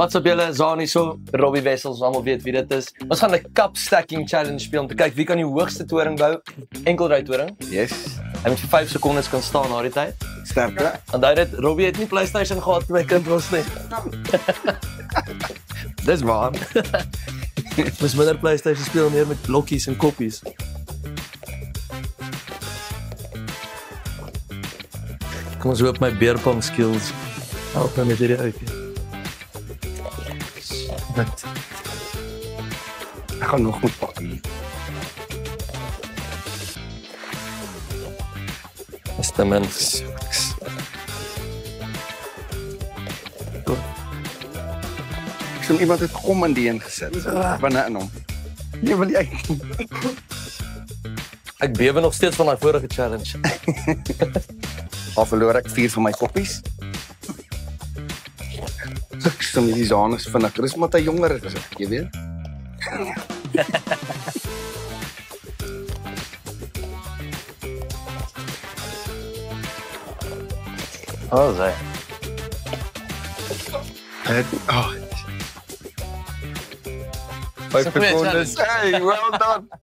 Wat op julle Zani so, Robbie Wessels, almal weet wie dit is. Ons gaan 'n cup stacking challenge speel om te kyk wie kan die hoogste toring bou, enkelry toring. Yes. Hy moet vir 5 sekondes kan staan na die tyd. Sterkte. Onthou dit, Robbie het nie PlayStation gehad toe hy kind was nie. Dis waar. Ons minder PlayStation speel meer met blokkies en koppies. Kom ons hoop my beerpong skills help my met hierdie uitjie. Wat? Ek gaan nog moet pak hier. Is te mens. Ek sien iemand het kom in die ingesit. Binne in hom. Nee, wil jy? Ek bewe nog steeds van daai vorige challenge. Al verloor ek 4 van my koppies. Ek stem hierdie Zanus vinnig. Dis omdat hy jonger is, jy weet. Oh, sei. Oh. 5 secondes. Hey, well done.